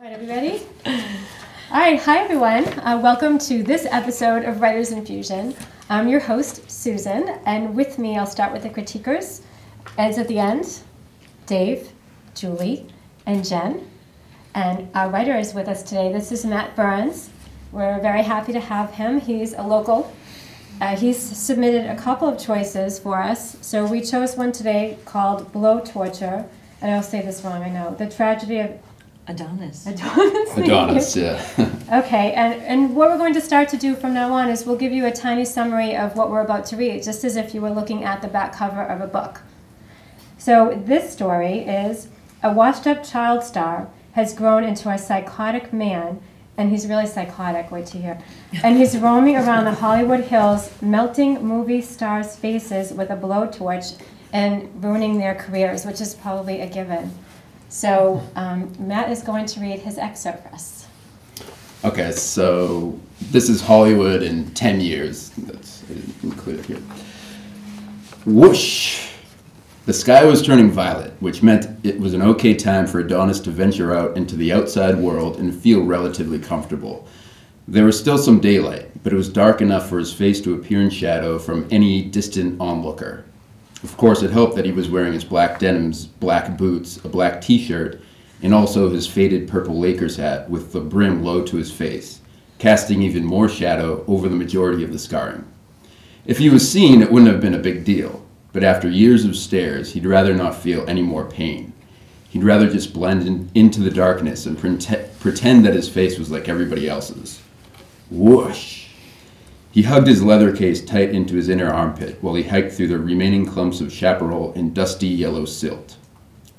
All right, everybody. All right, hi everyone. Welcome to this episode of Writers Infusion. I'm your host, Susan, and with me, I'll start with the critiquers. Ed's at the end, Dave, Julie, and Jen. And our writer is with us today. This is Matt Burns. We're very happy to have him. He's a local. He's submitted a couple of choices for us. So we chose one today called Blow Torture. And I'll say this wrong, I know. The Tragedy of Adonis. Adonis, yeah. Okay, and what we're going to start to do from now on is we'll give you a tiny summary of what we're about to read, just as if you were looking at the back cover of a book. So this story is a washed-up child star has grown into a psychotic man, and he's really psychotic, wait till you hear. And he's roaming around the Hollywood Hills, melting movie stars' faces with a blowtorch and ruining their careers, which is probably a given. So Matt is going to read his excerpt for us. Okay, so this is Hollywood in 10 years. That's included here. Whoosh! The sky was turning violet, which meant it was an okay time for Adonis to venture out into the outside world and feel relatively comfortable. There was still some daylight, but it was dark enough for his face to appear in shadow from any distant onlooker. Of course, it helped that he was wearing his black denims, black boots, a black t-shirt, and also his faded purple Lakers hat with the brim low to his face, casting even more shadow over the majority of the scarring. If he was seen, it wouldn't have been a big deal, but after years of stares, he'd rather not feel any more pain. He'd rather just blend into the darkness and pretend that his face was like everybody else's. Whoosh! He hugged his leather case tight into his inner armpit while he hiked through the remaining clumps of chaparral and dusty yellow silt.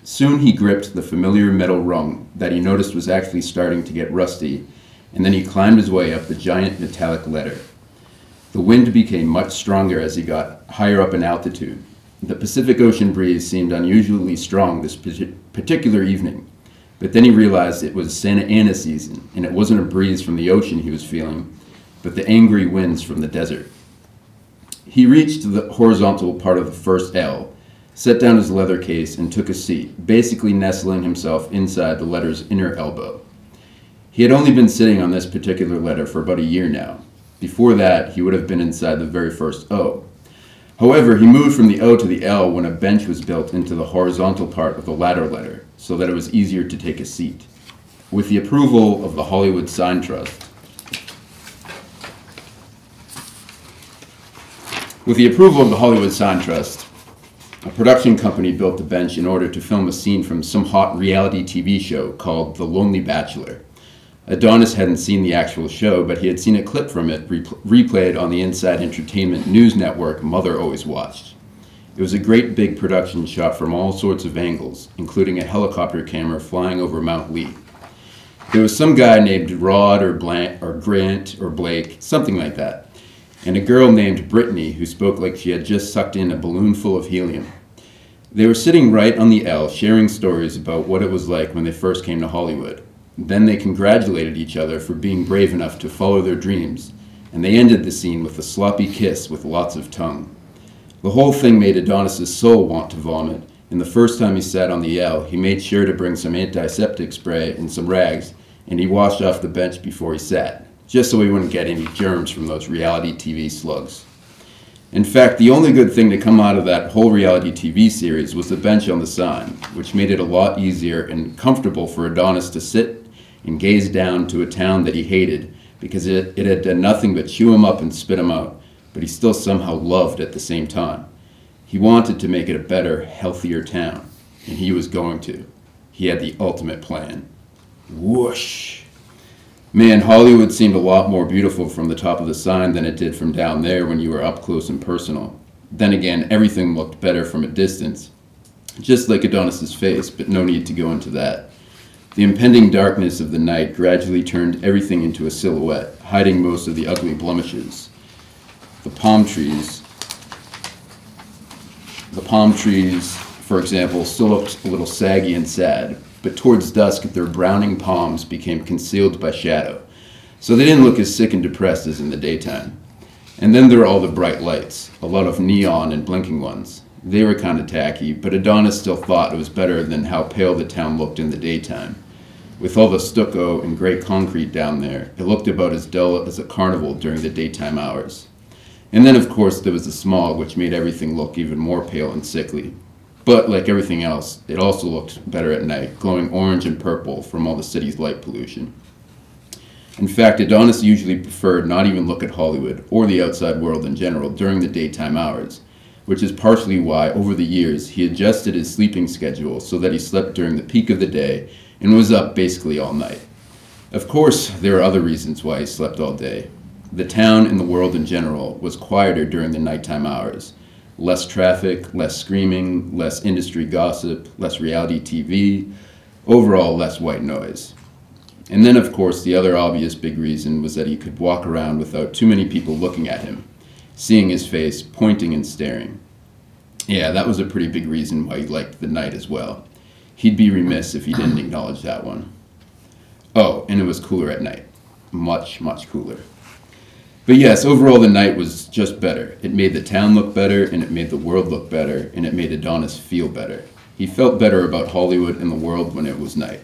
Soon he gripped the familiar metal rung that he noticed was actually starting to get rusty, and then he climbed his way up the giant metallic ladder. The wind became much stronger as he got higher up in altitude. The Pacific Ocean breeze seemed unusually strong this particular evening, but then he realized it was Santa Ana season, and it wasn't a breeze from the ocean he was feeling, but the angry winds from the desert. He reached the horizontal part of the first L, set down his leather case, and took a seat, basically nestling himself inside the letter's inner elbow. He had only been sitting on this particular letter for about a year now. Before that, he would have been inside the very first O. However, he moved from the O to the L when a bench was built into the horizontal part of the latter letter, so that it was easier to take a seat. With the approval of the Hollywood Sign Trust, a production company built the bench in order to film a scene from some hot reality TV show called The Lonely Bachelor. Adonis hadn't seen the actual show, but he had seen a clip from it replayed on the Inside Entertainment news network Mother always watched. It was a great big production shot from all sorts of angles, including a helicopter camera flying over Mount Lee. There was some guy named Rod or Grant or Blake, something like that, and a girl named Brittany who spoke like she had just sucked in a balloon full of helium. They were sitting right on the L, sharing stories about what it was like when they first came to Hollywood. Then they congratulated each other for being brave enough to follow their dreams, and they ended the scene with a sloppy kiss with lots of tongue. The whole thing made Adonis's soul want to vomit, and the first time he sat on the L, he made sure to bring some antiseptic spray and some rags, and he washed off the bench before he sat, just so he wouldn't get any germs from those reality TV slugs. In fact, the only good thing to come out of that whole reality TV series was the bench on the sign, which made it a lot easier and comfortable for Adonis to sit and gaze down to a town that he hated because it had done nothing but chew him up and spit him out, but he still somehow loved at the same time. He wanted to make it a better, healthier town, and he was going to. He had the ultimate plan. Whoosh! Man, Hollywood seemed a lot more beautiful from the top of the sign than it did from down there when you were up close and personal. Then again, everything looked better from a distance, just like Adonis's face, but no need to go into that. The impending darkness of the night gradually turned everything into a silhouette, hiding most of the ugly blemishes. The palm trees, for example, still looked a little saggy and sad, but towards dusk their browning palms became concealed by shadow, so they didn't look as sick and depressed as in the daytime. And then there were all the bright lights, a lot of neon and blinking ones. They were kind of tacky, but Adonis still thought it was better than how pale the town looked in the daytime. With all the stucco and gray concrete down there, it looked about as dull as a carnival during the daytime hours. And then, of course, there was the smog, which made everything look even more pale and sickly. But, like everything else, it also looked better at night, glowing orange and purple from all the city's light pollution. In fact, Adonis usually preferred not even look at Hollywood, or the outside world in general, during the daytime hours, which is partially why, over the years, he adjusted his sleeping schedule so that he slept during the peak of the day and was up basically all night. Of course, there are other reasons why he slept all day. The town and the world in general was quieter during the nighttime hours. Less traffic, less screaming, less industry gossip, less reality TV, overall less white noise. And then, of course, the other obvious big reason was that he could walk around without too many people looking at him, seeing his face, pointing and staring. Yeah, that was a pretty big reason why he liked the night as well. He'd be remiss if he didn't acknowledge that one. Oh, and it was cooler at night. Much, much cooler. But yes, overall the night was just better. It made the town look better, and it made the world look better, and it made Adonis feel better. He felt better about Hollywood and the world when it was night.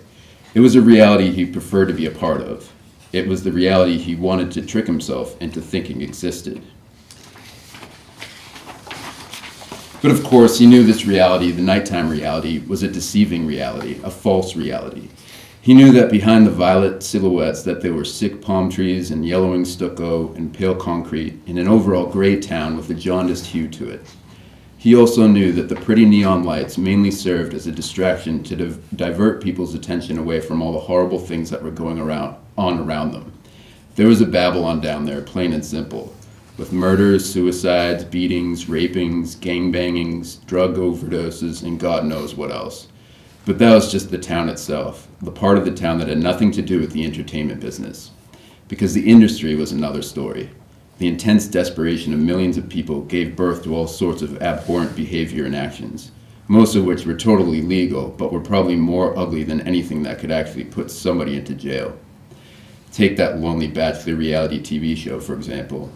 It was a reality he preferred to be a part of. It was the reality he wanted to trick himself into thinking existed. But of course, he knew this reality, the nighttime reality, was a deceiving reality, a false reality. He knew that behind the violet silhouettes that there were sick palm trees and yellowing stucco and pale concrete in an overall gray town with a jaundiced hue to it. He also knew that the pretty neon lights mainly served as a distraction to divert people's attention away from all the horrible things that were going on around them. There was a Babylon down there, plain and simple, with murders, suicides, beatings, rapings, gangbangings, drug overdoses, and God knows what else. But that was just the town itself, the part of the town that had nothing to do with the entertainment business. Because the industry was another story. The intense desperation of millions of people gave birth to all sorts of abhorrent behavior and actions, most of which were totally legal, but were probably more ugly than anything that could actually put somebody into jail. Take that Lonely Bachelor reality TV show, for example.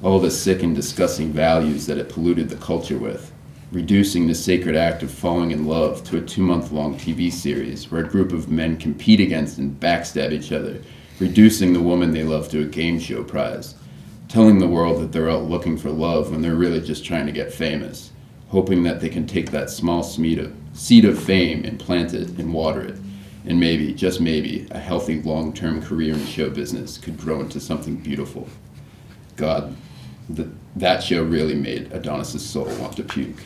All the sick and disgusting values that it polluted the culture with, reducing the sacred act of falling in love to a 2-month-long TV series where a group of men compete against and backstab each other, reducing the woman they love to a game show prize, telling the world that they're out looking for love when they're really just trying to get famous, hoping that they can take that small seed of fame and plant it and water it, and maybe, just maybe, a healthy long-term career in show business could grow into something beautiful. God, that show really made Adonis' soul want to puke.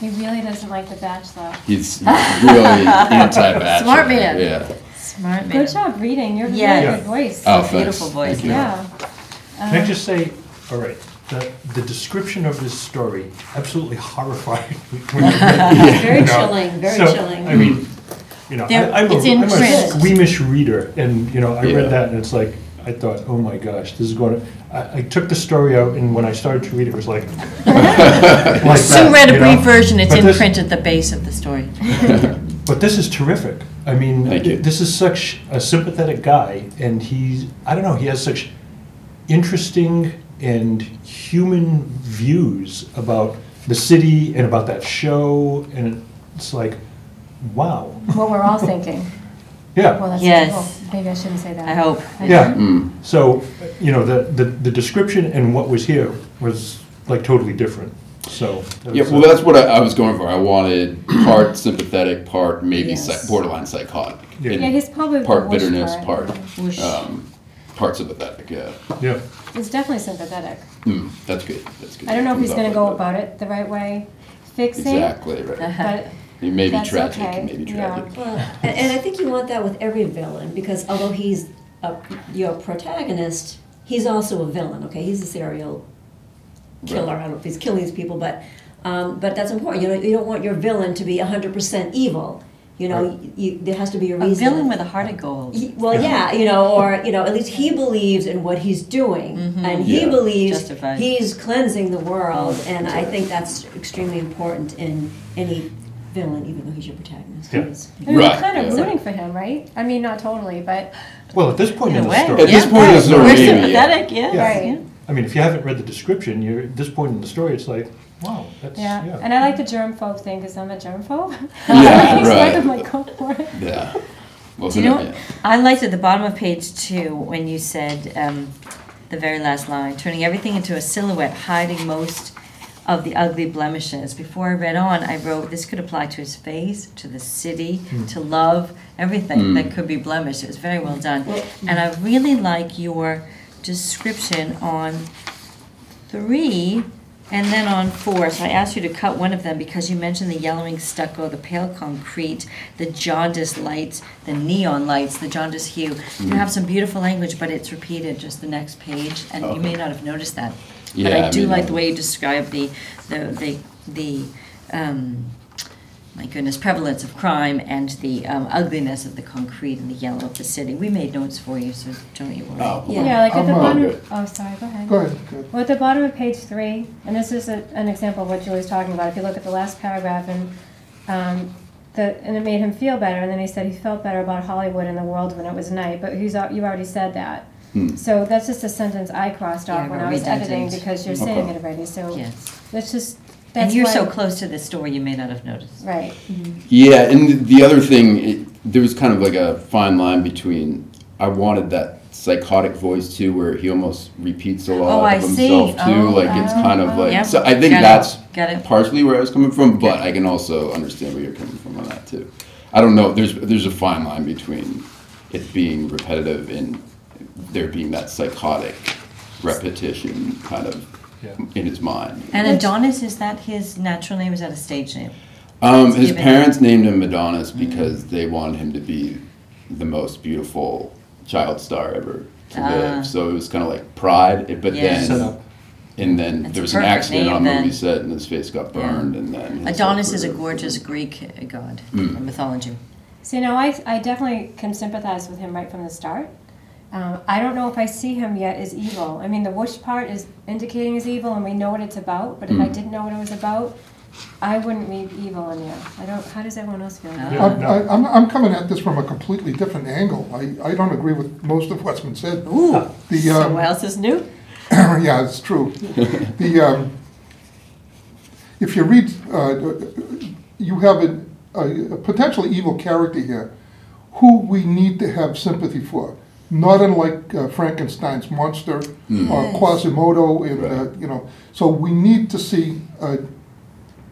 He really doesn't like The Bachelor. He's really anti-Bachelor. Smart man. Yeah. Smart man. Good job reading. You have a Yeah. really good voice. Oh, thanks. Beautiful voice. Thank you. Yeah. Can I just say, all right, the description of this story absolutely horrified me. When you read it. Very You know, chilling, very so, chilling. I mean, I'm It's in a print. squeamish reader, and I Yeah. read that, and it's like, I thought, oh my gosh, this is going to. I took the story out, and when I started to read it, it was like. like Sue that, read a you brief know? version. It's But in this- print at the base of the story. But this is terrific. I mean, Thank you. this is such a sympathetic guy, and he has such interesting and human views about the city and about that show, and it's like, wow. What we're all thinking. Yeah. Well, that's Yes. well, maybe I shouldn't say that. I hope. Yeah. Mm. So, the description and what was here was like totally different. So. that Yeah, was, well, that's what I was going for. I wanted part sympathetic, part maybe Yes. borderline psychotic. Yeah. Yeah, he's probably the Part worst bitterness, part. Whoosh. part sympathetic, yeah. Yeah. He's definitely sympathetic. That's good, that's good. I don't know if Comes he's going out to go like about it the right way, that. fixing. Exactly, right. But It may be that's tragic, okay. it may be Yeah. tragic. Well, and I think you want that with every villain, because although he's your protagonist, he's also a villain, okay? He's a serial killer. Right. I don't know if he's killing these people, but that's important. You don't want your villain to be 100% evil. There has to be a A reason. villain with a heart of gold. Well, yeah, or at least he believes in what he's doing, and he Yeah. believes Justified. he's cleansing the world, and I think that's extremely important in any villain, even though he's your protagonist. Yeah. I mean, Right, we're kind of yeah. rooting for him, right? I mean, not totally, but Well, at this point in In a the way. story. At this point in the story, We're maybe, sympathetic, yeah. Yeah. Right. I mean, if you haven't read the description, you're at this point in the story, it's like, Wow, that's, Yeah. yeah. And I like the germphobe thing because I'm a germphobe. Yeah, So right. I'm like, go for it. Yeah. Well, Do you know yeah. what? I liked at the bottom of page 2 when you said the very last line, turning everything into a silhouette, hiding most of the ugly blemishes. Before I read on, I wrote this could apply to his face, to the city, to love, everything that could be blemished. It was very well done. And I really like your description on 3 and then on 4. So I asked you to cut one of them because you mentioned the yellowing stucco, the pale concrete, the jaundiced lights, the neon lights, the jaundiced hue. You have some beautiful language, but it's repeated just the next page, and you may not have noticed that. But Yeah, I do mean, like the way you describe the my goodness, prevalence of crime and the ugliness of the concrete and the yellow of the city. We made notes for you, so don't you worry. Oh, Yeah. Yeah, like at the I'm, bottom. good. Oh, sorry. Go ahead. Go ahead, go ahead. Well, at the bottom of page 3, and this is an example of what Julie's talking about. If you look at the last paragraph, and it made him feel better, and then he said he felt better about Hollywood and the world when it was night. But you already said that. So that's just a sentence I crossed off Yeah, when I was editing redundant. because you're saying it already. So Yes. that's just And that's you're why, so close to the story, you may not have noticed. right. Yeah, and the other thing, there was kind of like a fine line between, I wanted that psychotic voice too, where he almost repeats a lot Oh, I of see. himself too. Oh, Like it's kind of like, Yep. so I think Get it. that's Get it. partially where I was coming from, but I can also understand where you're coming from on that too. I don't know. There's a fine line between it being repetitive and there being that psychotic repetition kind of in his mind. And Adonis, is that his natural name? Is that a stage name? His given- parents named him Adonis because they wanted him to be the most beautiful child star ever to live. So it was kind of like pride, but Yeah. Set then up. and then That's there a was an perfect accident name on then. movie set and his face got burned and then his Adonis whole is a career- gorgeous Greek god in mythology. So, I definitely can sympathize with him right from the start. I don't know if I see him yet as evil. I mean, the whoosh part is indicating he's evil, and we know what it's about. But if I didn't know what it was about, I wouldn't read evil in there. I don't. How does everyone else feel? About it? Yeah. I'm coming at this from a completely different angle. I don't agree with most of what's been said. Ooh, The, so what else is new? yeah, it's true. If you read, you have a potentially evil character here who we need to have sympathy for. Not unlike Frankenstein's monster or Quasimodo, so we need to see a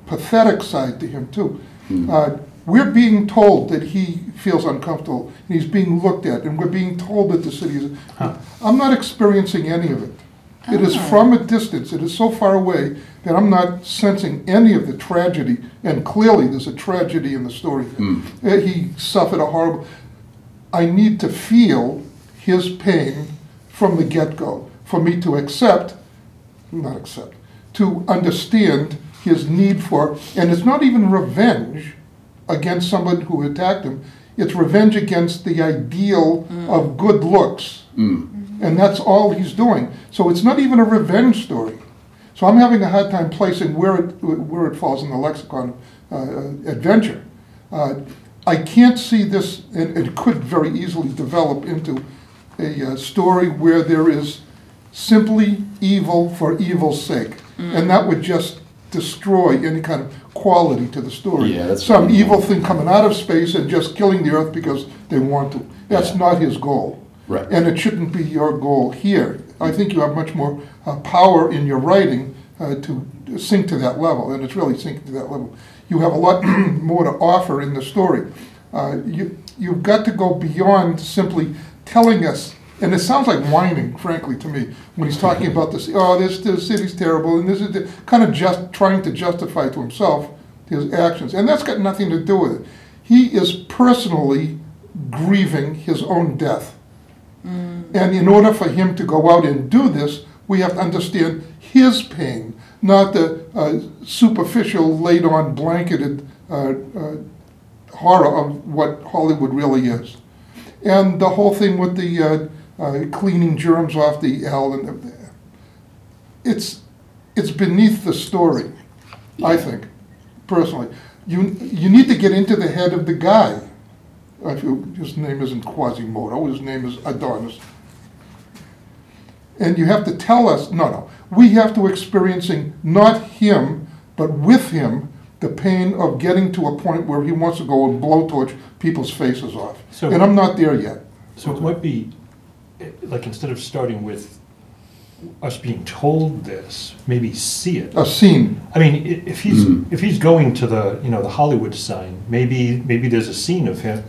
pathetic side to him too. We're being told that he feels uncomfortable, and he's being looked at, and we're being told that the city is... I'm not experiencing any of it. It is from a distance. It is so far away that I'm not sensing any of the tragedy, and clearly there's a tragedy in the story. He suffered a horrible... I need to feel his pain from the get-go for me to to understand his need for, and it's not even revenge against someone who attacked him, it's revenge against the ideal of good looks. And that's all he's doing. So it's not even a revenge story. So I'm having a hard time placing where it falls in the lexicon adventure. I can't see this, and it could very easily develop into a story where there is simply evil for evil's sake. And that would just destroy any kind of quality to the story. Yeah, that's some right. evil thing coming out of space and just killing the Earth because they want to. That's not his goal. Right. And it shouldn't be your goal here. I think you have much more power in your writing to sink to that level, and it's really sinking to that level. You have a lot more to offer in the story. You've got to go beyond simply telling us, and it sounds like whining, frankly, to me, when he's talking about this, the city's terrible, and this is kind of just trying to justify to himself his actions. And that's got nothing to do with it. He is personally grieving his own death. And in order for him to go out and do this, we have to understand his pain, not the superficial, laid-on, blanketed horror of what Hollywood really is. And the whole thing with the cleaning germs off the L, and it's beneath the story, I think, personally. You need to get into the head of the guy. His name isn't Quasimodo, his name is Adonis. And you have to tell us, we have to experiencing not him, but with him, the pain of getting to a point where he wants to go and blowtorch people's faces off. So- And I'm not there yet. So it might be, like, instead of starting with us being told this, maybe see it. A scene. I mean, if he's going to the, the Hollywood sign, maybe there's a scene of him,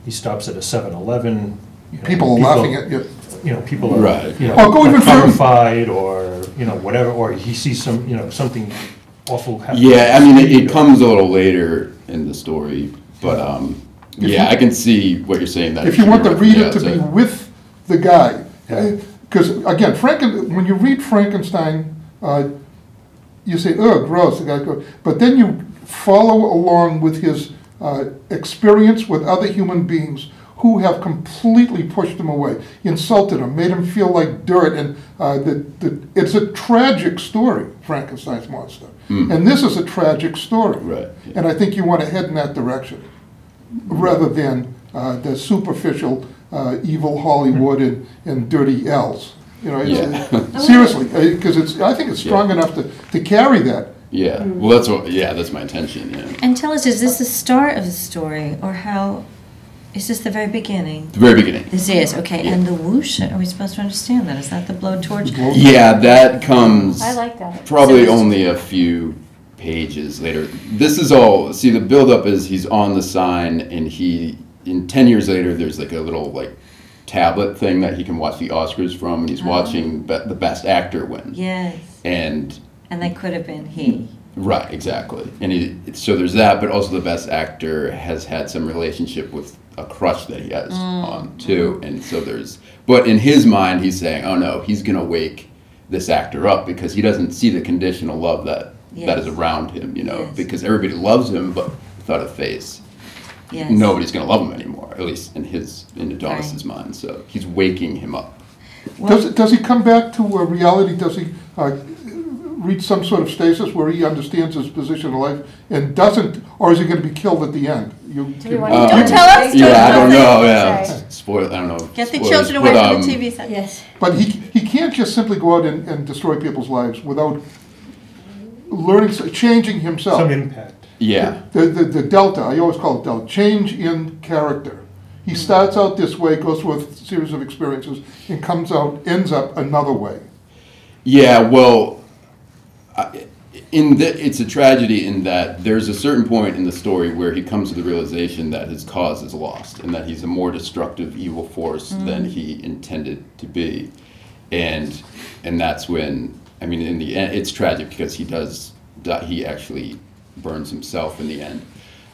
he stops at a 7-Eleven. People are laughing at you. People are, Right. Go even further. terrified, or, whatever, or he sees something awful happen. Yeah, I mean, it comes a little later in the story, but yeah, I can see what you're saying. That If you want the from reader to be outset. with the guy, Yeah. because again, when you read Frankenstein, you say, "Oh, gross," the guy goes, but then you follow along with his experience with other human beings who have completely pushed him away, insulted him, made him feel like dirt, and it's a tragic story, Frankenstein's monster, and this is a tragic story, Right. and I think you want to head in that direction, rather than the superficial evil Hollywood and dirty L's. Seriously, because I think it's strong enough to carry that. Yeah, well, that's my intention. Yeah, And tell us, is this the start of the story, or how? Is this the very beginning? the very beginning. This is okay. Yeah. And the whoosh, are we supposed to understand that? Is that the blowtorch? Yeah, that comes. I like that. Probably So it's- only a few pages later. This is all. See, the buildup is he's on the sign, and in 10 years later, there's like a little tablet thing that he can watch the Oscars from, and he's watching the Best Actor win. Yes. And And that could have been he. right, exactly. And so there's that, but also the Best Actor has had some relationship with a crush that he has on too, and so but in his mind, he's saying, "Oh no, he's gonna wake this actor up because he doesn't see the conditional love that is around him, Yes. because everybody loves him, but without a face, Yes. nobody's gonna love him anymore, at least in Adonis's mind. So he's waking him up. Well, Does he come back to reality? Does he reach some sort of stasis where he understands his position in life and doesn't, or is he going to be killed at the end? Do we want to Don't tell us. Yeah, I don't know. Sorry. Yeah, spoil. I don't know. Get the spoilers, children away but, from the TV set. Yes. But he can't just simply go out and destroy people's lives without learning, changing himself. Some impact. Yeah. The delta, I always call it delta, change in character. He starts out this way, goes through a series of experiences, and ends up another way. Yeah, well, it's a tragedy in that there's a certain point in the story where he comes to the realization that his cause is lost and that he's a more destructive evil force than he intended to be, and that's when, I mean, in the end, it's tragic because he actually burns himself in the end.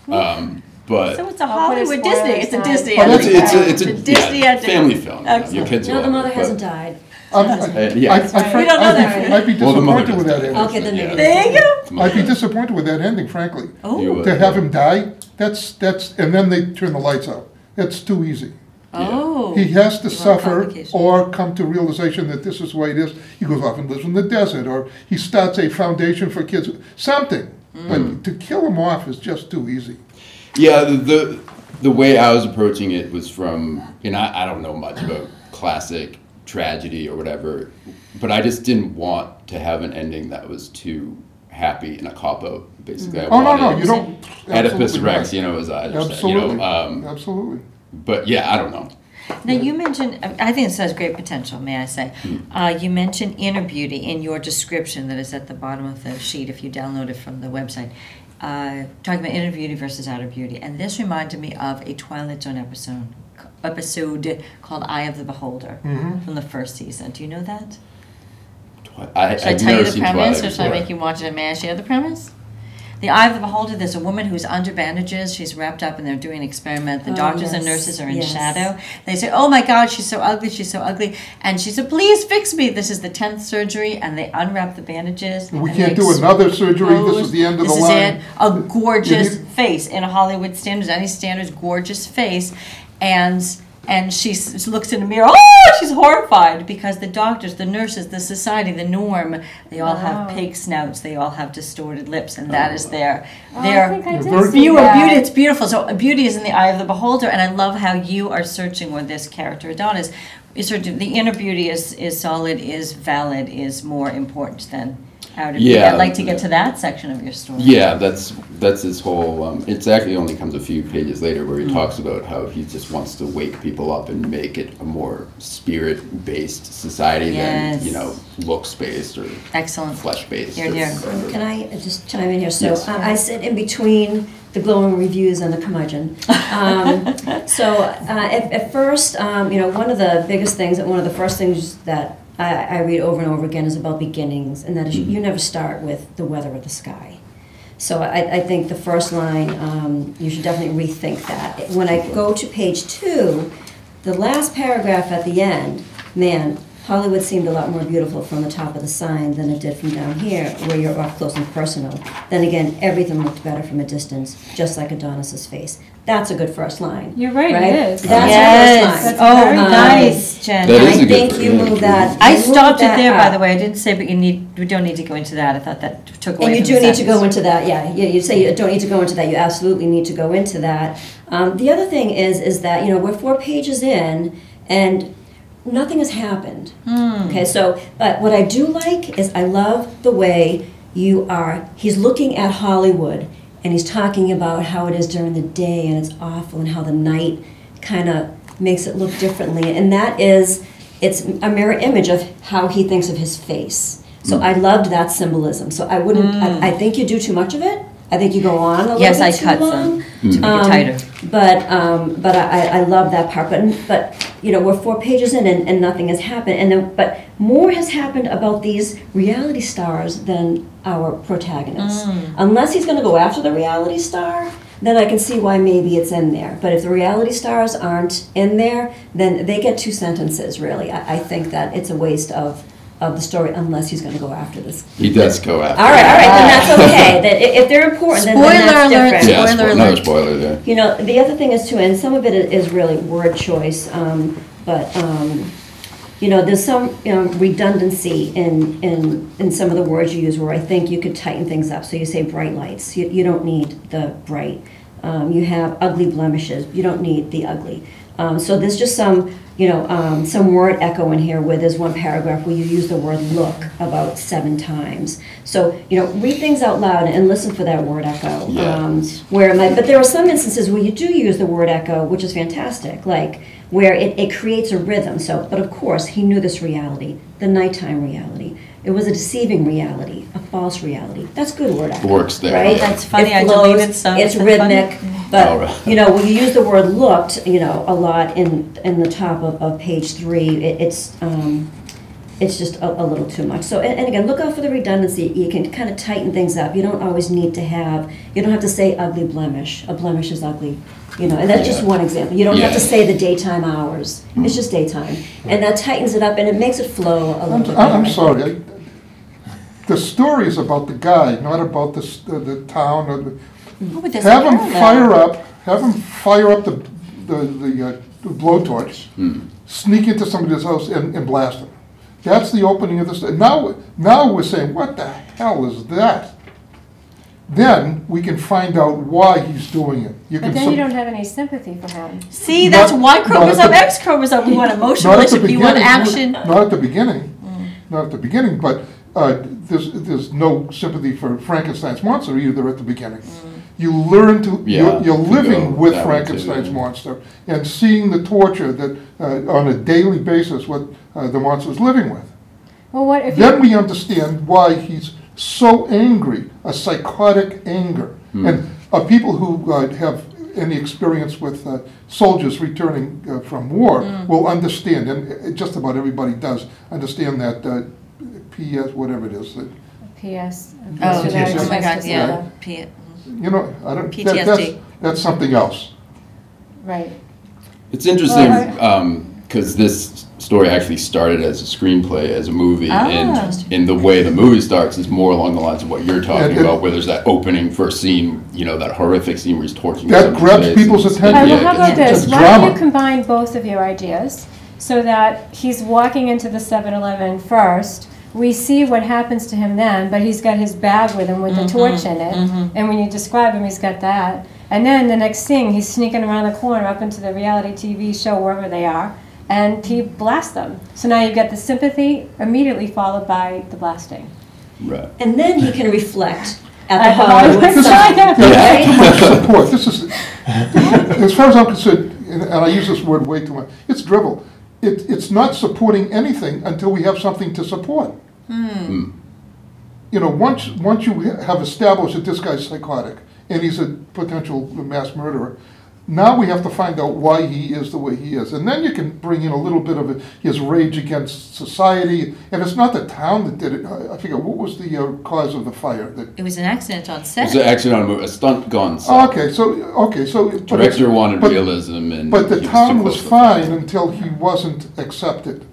But So it's a I'll put a Hollywood spoiler Disney. It's a sign. Disney Oh, ending. it's a Disney ending. family film. Excellent. Your kids No, will the love mother it, hasn't but- died. Yeah. We don't know that. I'd be Well, the mother disappointed with does that die. ending. Okay, then Yeah. maybe. There you go. I'd be disappointed with that ending, frankly. You Oh. would, To have yeah. him die, that's, and then they turn the lights out. That's too easy. Oh. He has to Well, suffer complication. or come to realization that this is the way it is. He goes off and lives in the desert, or he starts a foundation for kids, something. But to kill him off is just too easy. Yeah, the way I was approaching it was from, I don't know much about classic tragedy or whatever, but I just didn't want to have an ending that was too happy and a cop-out, basically. I Oh, no, wanted you don't. Oedipus absolutely Rex, not. as I just said, Absolutely, absolutely. but yeah, I don't know. Now you mentioned, I think this has great potential, may I say. You mentioned inner beauty in your description that is at the bottom of the sheet if you download it from the website. Talking about inner beauty versus outer beauty. And this reminded me of a Twilight Zone episode called Eye of the Beholder from the first season. Do you know that? Should I I've tell you never the seen premise, Twilight or should I before. make you watch it and may I share the premise? The Eye of the Beholder, there's a woman who's under bandages, she's wrapped up and they're doing an experiment. The Oh, doctors and yes, nurses are in yes. shadow. They say, oh my God, she's so ugly, she's so ugly. And she said, please fix me. This is the 10th surgery. And they unwrap the bandages. We and can't they do another surgery, this is the end of the this line. is it. A gorgeous You need- face in a Hollywood standards, any standards, gorgeous face. And she looks in the mirror, oh, she's horrified because the doctors, the nurses, the society, the norm, they all have Wow. pig snouts, they all have distorted lips, and that is their Oh, I think I did very- see view of that. beauty. It's beautiful. So beauty is in the eye of the beholder, and I love how you are searching with this character, Adonis. The inner beauty is solid, is valid, is more important than out of Yeah. I'd like to get to that section of your story. Yeah, that's his whole. It's actually only comes a few pages later where he talks about how he just wants to wake people up and make it a more spirit-based society Yes. than looks-based or Excellent. flesh-based. Here, here. Can I just chime in here? So Yes. I sit in between the glowing reviews and the curmudgeon. At first, one of the biggest things, one of the first things that I read over and over again is about beginnings, and that is you never start with the weather or the sky. So I think the first line, you should definitely rethink that. When I go to page 2, the last paragraph at the end, man, Hollywood seemed a lot more beautiful from the top of the sign than it did from down here, where you're up close and personal. Then again, everything looked better from a distance, just like Adonis's face. That's a good first line. You're right, it is. That's Yes. the first line. Oh, very nice, Jen. That is I a good think fir- you yeah, move true. that. I you move stopped it that there, by up. the way. I didn't say, but we don't need to go into that. I thought that took away And you from do the need to go sentence. into that, yeah. You say you don't need to go into that. You absolutely need to go into that. The other thing is that we're 4 pages in, and nothing has happened. Okay, so but what I do like is I love the way he's looking at Hollywood, and he's talking about how it is during the day and it's awful, and how the night kind of makes it look differently, and it's a mirror image of how he thinks of his face. So I loved that symbolism. So I wouldn't. I think you do too much of it. I think you go on a little Yes, bit I too cut long. some to make it tighter. But I love that part. But we're 4 pages in, and nothing has happened. But more has happened about these reality stars than our protagonists. Unless he's going to go after the reality star, then I can see why maybe it's in there. But if the reality stars aren't in there, then they get 2 sentences. Really, I think that it's a waste of the story unless he's going to go after this. He does go after. All right, then that's okay. That if they're important, then Spoiler that's alert. different. Yeah, Spoiler another alert. spoiler there. The other thing is too, and some of it is really word choice, but there's some redundancy in some of the words you use where I think you could tighten things up. So you say bright lights. You don't need the bright. You have ugly blemishes. You don't need the ugly. So there's just some word echo in here where there's one paragraph where you use the word look about 7 times. So, read things out loud and listen for that word echo. Yeah. But there are some instances where you do use the word echo, which is fantastic, like where it creates a rhythm. So, but of course, he knew this reality, the nighttime reality. It was a deceiving reality, a false reality. That's good word echo. Works there, right? yeah. That's funny, It I flows, deleted some. It's That's rhythmic, funny. but All right. when you use the word looked, a lot in the top of page 3, it's just a little too much. So, and again, look out for the redundancy. You can kind of tighten things up. You don't always need to you don't have to say ugly blemish. A blemish is ugly. And that's just Yeah. one example. You don't have to Yeah. say the daytime hours. It's just daytime. And that tightens it up and it makes it flow a little bit better. I'm sorry. The story is about the guy, not about the town. Or Oh, but there's have a him parallel. fire up the blowtorch, sneak into somebody's house and blast them. That's the opening of the story. Now we're saying, what the hell is that? Then we can find out why he's doing it. But then you don't have any sympathy for him. See, that's Not- Y not at chromosome, the- X chromosome. We want emotional Not at the relationship, you want beginning, action. Not at the beginning. Not at the beginning, but there's no sympathy for Frankenstein's monster either at the beginning. You learn to, Yeah, you're to living go with that way too, Frankenstein's yeah. monster and seeing the torture that, on a daily basis, what the monster's living with. Well, what if Then we understand why he's so angry, a psychotic anger. And people who have any experience with soldiers returning from war will understand, and just about everybody does, understand that PS, whatever it is. That, P.S. Oh, PTSD. oh my God, yeah. Disorder. I don't, PTSD. that's something else. Right. It's interesting Well, because this story actually started as a screenplay, as a movie, Ah. and in the way the movie starts is more along the lines of what you're talking And- about, where there's that opening first scene, that horrific scene where he's torturing That somebody's grabs face people's and- attention. All right, Yeah, well, how about it's this? a Why don't drama. you combine both of your ideas so that he's walking into the 7-Eleven first, we see what happens to him then, but he's got his bag with him with the torch in it, and when you describe him, he's got that. And then the next thing, he's sneaking around the corner up into the reality TV show, wherever they are, and he blasts them. So now you've got the sympathy immediately followed by the blasting. Right. And then he can reflect at the At the Hollywood Hollywood sign. sign. Okay? Too much support. This is, as far as I'm concerned, and I use this word way too much, it's drivel. It's not supporting anything until we have something to support. Mm. You know, once you have established that this guy's psychotic and he's a potential mass murderer, now we have to find out why he is the way he is. And then you can bring in a little bit of his rage against society. And it's not the town that did it. I forget, what was the cause of the fire? It was an accident on It set. was an accident on a movie, a stunt gone. Oh, okay, so. Director wanted but- realism, and But the he town too was close to fine the until he wasn't accepted.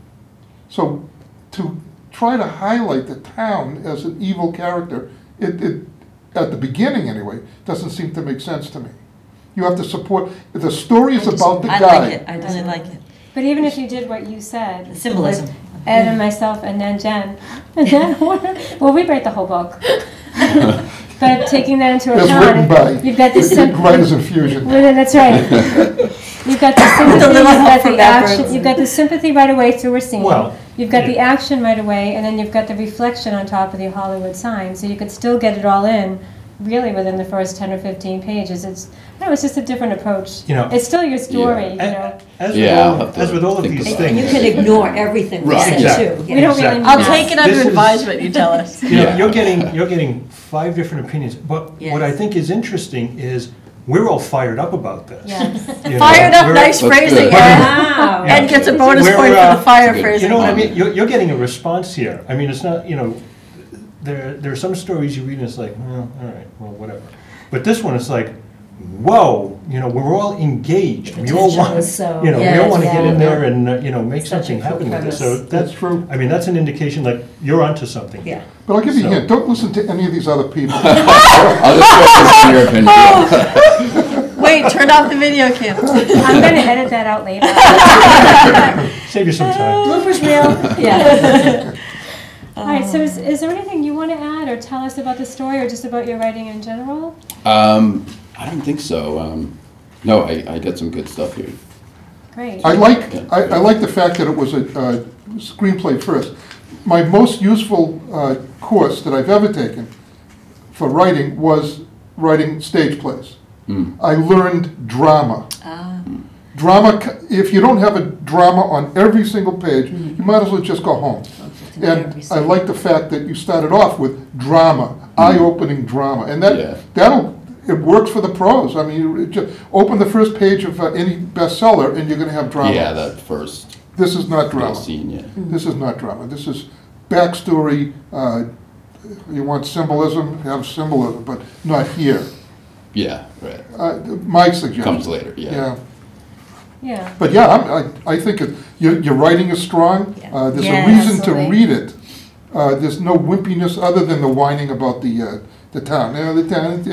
So to try to highlight the town as an evil character, it at the beginning anyway, doesn't seem to make sense to me. You have to support, the story is about the I guy. like it. I really like it. But even if you did what you said, The symbolism. with Ed and myself, and then Jen, and then well, we write the whole book. But taking that into It's written by, account, you've got this writer's infusion. Well, that's right. You've got the sympathy, little you've help got from the backwards. action, you've got the sympathy right away through a scene. Well, You've got the yeah. action right away, and then you've got the reflection on top of the Hollywood sign, so you could still get it all in, really within the first 10 or 15 pages. It's just a different approach. You know- It's still your story, you know. As Yeah, I'll have to as with all of think these about And things. you can ignore everything we Right. said Exactly. too. We don't really Exactly. need I'll that. take it under This is- advisement, you tell us. You know, Yeah. you're getting 5 different opinions, but what I Yes. think is interesting is we're all fired up about this. Yes. You know, Fired up, we're- nice That's phrasing, good. Ed. Wow. Ed gets a bonus We're, point for the fire good. phrasing. You know what I mean? You're getting a response here. I mean, it's not, you know, there are some stories you read and it's like, well, all right, well, whatever. But this one, it's like, whoa, you know, we're all engaged. The We all potential want, is so- you know, we Yes, all want to get in yeah. there and, you know, make Such a something cool happen with this. So premise. That's true. I mean, that's an indication like you're onto something. Yeah. But I'll give you a So- hint, don't listen to any of these other people. I'll just listen to your opinion. Wait, turn off the video cam. I'm gonna edit that out later. Save you some time. Bloopers reel. Yeah. All right, so is there anything you want to add or tell us about the story or just about your writing in general? I don't think so. No, I got some good stuff here. Great. I like the fact that it was a screenplay first. My most useful course that I've ever taken for writing was writing stage plays. Mm. I learned drama. Ah. Drama, if you don't have a drama on every single page, you might as well just go home. And I like the fact that you started off with drama, eye-opening drama, and Yeah. it works for the prose. I mean, you just open the first page of any bestseller, and you're going to have drama. Yeah, that first This is not little drama. scene, yeah. This is not drama. This is backstory. You want symbolism, have symbolism, but not here. Yeah, right. My suggestion. Comes later, yeah. Yeah. But yeah, I think your writing is strong. Yeah. There's Yeah, a reason absolutely. to read it. There's no wimpiness other than the whining about the town. The town,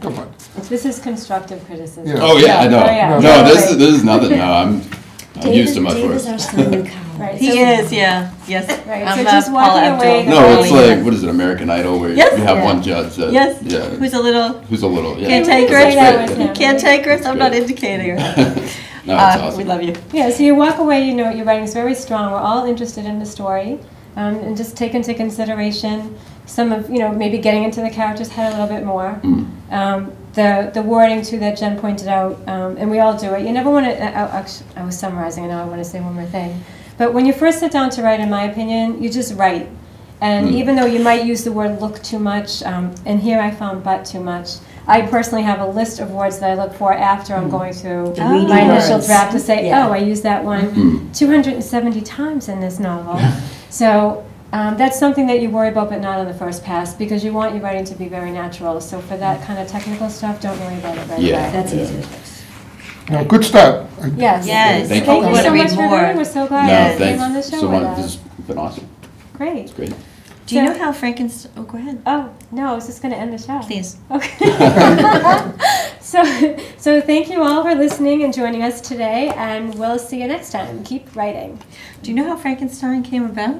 come on. This is constructive criticism. Yeah. Oh yeah, I know. Oh, yeah. No, this Totally. is nothing. No, I'm used to much Dave worse. is our Simon Cowell. Right. He so- is, yeah, yes. Right, I'm so not just Paula walking Abdul. away- No, it's Yeah. like what is it, American Idol, where Yes. you have Yeah. one judge that Yes, yeah, who's a little, who's a little yeah. cantankerous, Say that was him. cantankerous, I'm not Great. indicating her. No, it's awesome. We love you. Yeah, so you walk away, you know, your writing's very strong. We're all interested in the story. And just take into consideration some of, you know, maybe getting into the character's head a little bit more. The wording, too, that Jen pointed out, and we all do it. You never want to, I was summarizing, and now I want to say one more thing. But when you first sit down to write, in my opinion, you just write. And even though you might use the word look too much, and here I found but too much, I personally have a list of words that I look for after I'm going through The reading my initial words. draft to say, Yeah. oh, I used that one 270 times in this novel. So that's something that you worry about, but not on the first pass, because you want your writing to be very natural. So for that kind of technical stuff, don't worry about it right Yeah. away. That's easy to fix. No, good start. Yes. Yes. Thank Thank you. you wanna so read much for more. coming. We're so glad No, you came on the thanks show so with much. This us. has been awesome. Great. It's great. Do you So- know how Frankenstein, oh, go ahead, Oh, no, I was just going to end the show. please. Okay. So thank you all for listening and joining us today, and we'll see you next time. Keep writing. Do you know how Frankenstein came about?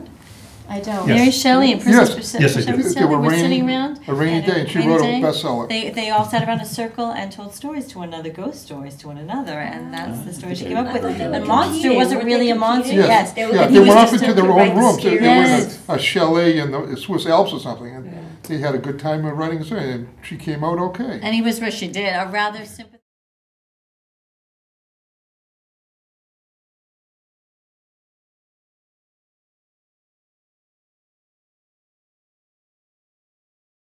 I don't. Yes. Mary Shelley and Yes. Princess Yes, I do. There Shelley were were sitting rainy- around. a rainy day, and she wrote a bestseller. They all sat around a circle and told stories to one another, ghost stories to one another, and that's the story she came up with. I thought they were The monster competing. wasn't Weren't really they a monster. competing? Yes. They were- Yeah, he they was went off just into to their write own the rooms. They were in Yes. a chalet in the Swiss Alps or something, and they had a good time writing a story, and she came out okay. And he was what she did, a rather sympathetic.